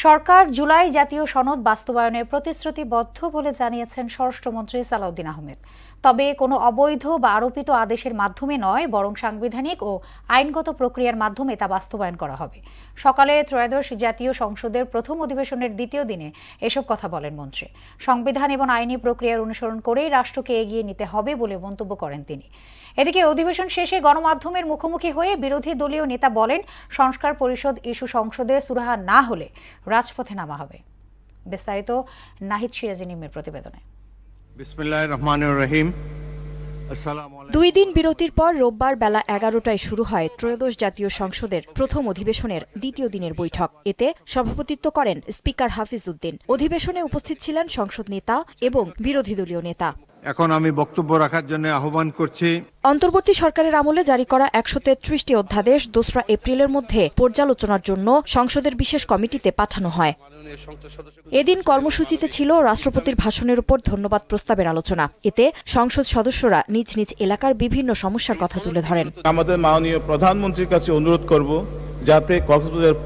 সরকার জুলাই জাতীয় সনদ বাস্তবায়নে প্রতিশ্রুতিবদ্ধ বলে জানিয়েছেন স্বরাষ্ট্রমন্ত্রী সালাউদ্দিন আহমেদ। তবে কোনো অবৈধ বা আরোপিত আদেশের মাধ্যমে নয়, বরং সাংবিধানিক ও আইনগত প্রক্রিয়ার মাধ্যমে তা বাস্তবায়ন করা হবে। সকালে ত্রয়োদশ জাতীয় সংসদের প্রথম অধিবেশনের দ্বিতীয় দিনে এসব কথা বলেন মন্ত্রী। সংবিধান এবং আইনি প্রক্রিয়ার অনুসরণ করেই রাষ্ট্রকে এগিয়ে নিতে হবে বলে মন্তব্য করেন তিনি। এদিকে অধিবেশন শেষে গণমাধ্যমের মুখোমুখি হয়ে বিরোধী দলীয় নেতা বলেন, সংস্কার পরিষদ ইস্যু সংসদে সুরাহা না হলে রাজপথে নামা হবে। বিস্তারিত নাহিদ সিরাজি নিমের প্রতিবেদনে। বিসমিল্লাহির রহমানির রহিম। 2 দিন বিরতির পর রোববার বেলা 11টায় শুরু হয় ত্রয়োদশ জাতীয় সংসদের প্রথম অধিবেশনের দ্বিতীয় দিনের বৈঠক। এতে সভাপতিত্ব করেন স্পিকার হাফিজ উদ্দিন। অধিবেশনে উপস্থিত ছিলেন সংসদ নেতা এবং বিরোধী দলীয় নেতা। এখন আমি বক্তব্য রাখার জন্য আহ্বান করছি। অন্তর্বর্তী সরকারের আমলে জারি করা 133টি অধ্যাদেশ 2 এপ্রিলের মধ্যে পর্যালোচনার জন্য সংসদের বিশেষ কমিটিতে পাঠানো হয়। এদিন কর্মসূচিতে ছিল রাষ্ট্রপতির ভাষণের উপর ধন্যবাদ প্রস্তাবের আলোচনা। এতে সংসদ সদস্যরা নিজ নিজ এলাকার বিভিন্ন সমস্যার কথা তুলে ধরেন। আমাদের মাননীয় প্রধানমন্ত্রীর কাছে অনুরোধ করব, যাতে কক্সবাজার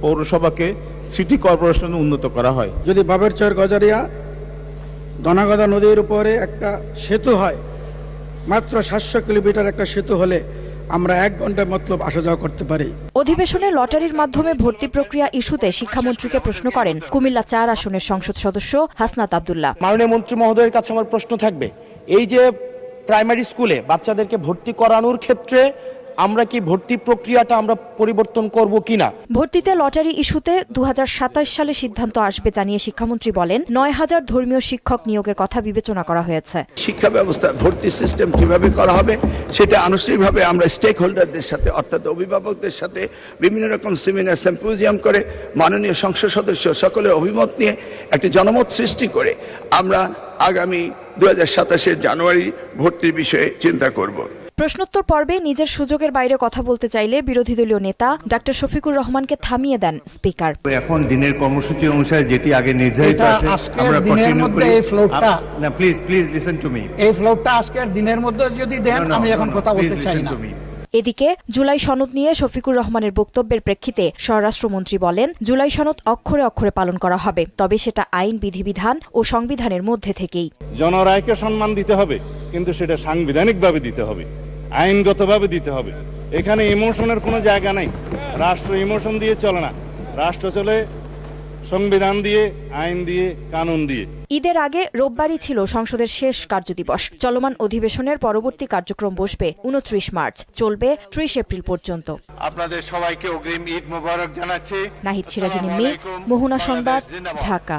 পৌরসভাকে সিটি কর্পোরেশনে উন্নত করা হয়। যদি বাবেরচর গজারিয়া গনাগদা নদীর উপরে একটা সেতু হয়, মাত্র 700 কিলোমিটার একটা সেতু হলে আমরা 1 ঘন্টার মতলব আসা যাওয়া করতে পারি। অধিবেশনে লটারির মাধ্যমে ভর্তি প্রক্রিয়া ইস্যুতে শিক্ষামন্ত্রীকে প্রশ্ন করেন কুমিল্লা 4 আসনের সংসদ সদস্য হাসনাত আব্দুল্লাহ। মাননীয় মন্ত্রী মহোদয়ের কাছে আমার প্রশ্ন থাকবে, এই যে প্রাইমারি স্কুলে বাচ্চাদেরকে ভর্তি করানোর ক্ষেত্রে আমরা কি ভর্তি প্রক্রিয়াটা আমরা পরিবর্তন করব কিনা? ভর্তিতে লটারি ইস্যুতে 2027 সালে সিদ্ধান্ত আসবে জানিয়ে শিক্ষামন্ত্রী বলেন, 9000 ধর্মীয় শিক্ষক নিয়োগের কথা বিবেচনা করা হয়েছে। শিক্ষা ব্যবস্থা ভর্তি সিস্টেম কিভাবে করা হবে সেটা আনুষ্ঠানিকভাবে আমরা স্টেক হোল্ডারদের সাথে, অর্থাৎ অভিভাবকদের সাথে বিভিন্ন রকম সেমিনার সিম্পোজিয়াম করে মাননীয় সংসদ সদস্য সকলের অভিমত নিয়ে একটি জনমত সৃষ্টি করে আমরা আগামী 2027 জানুয়ারি ভর্তির বিষয়ে চিন্তা করব। প্রশ্নোত্তর পর্বে নিজের সুযোগের বাইরে কথা বলতে চাইলে বিরোধী দলীয় নেতা ডাক্তার শফিকুর রহমানকে থামিয়ে দেন স্পিকার। এখন দিনের কর্মসূচি অনুসারে যেটি আগে নির্ধারিত আছে আমরা কন্টিনিউ করি। এই ফ্লোরটা না, প্লিজ লিসেন টু মি। এই ফ্লোরটা আজকের দিনের মধ্যে যদি দেন, আমি এখন কথা বলতে চাই না। এদিকে জুলাই সনদ নিয়ে শফিকুর রহমানের বক্তব্যের প্রেক্ষিতে স্বরাষ্ট্রমন্ত্রী বলেন, জুলাই সনদ অক্ষরে অক্ষরে পালন করা হবে, তবে সেটা আইন, বিধিবিধান ও সংবিধানের মধ্যে থেকেই। জনরায়কে সম্মান দিতে হবে, কিন্তু সেটা সাংবিধানিকভাবে দিতে হবে, আইনগতভাবে দিতে হবে। এখানে ইমোশনের কোনো জায়গা নাই। রাষ্ট্র ইমোশন দিয়ে চলে না, রাষ্ট্র চলে সংবিধান দিয়ে, আইন দিয়ে, কানুন দিয়ে। ঈদের আগে রোববারই ছিল সংসদের শেষ কার্যদিবস। চলমান অধিবেশনের পরবর্তী কার্যক্রম বসবে 29 মার্চ, চলবে 30 এপ্রিল পর্যন্ত। আপনাদের সবাইকে অগ্রিম ঈদ মোবারক জানাচ্ছি। নাহিদ সিরাজি নিম্মি, মোহনা সংবাদ, ঢাকা।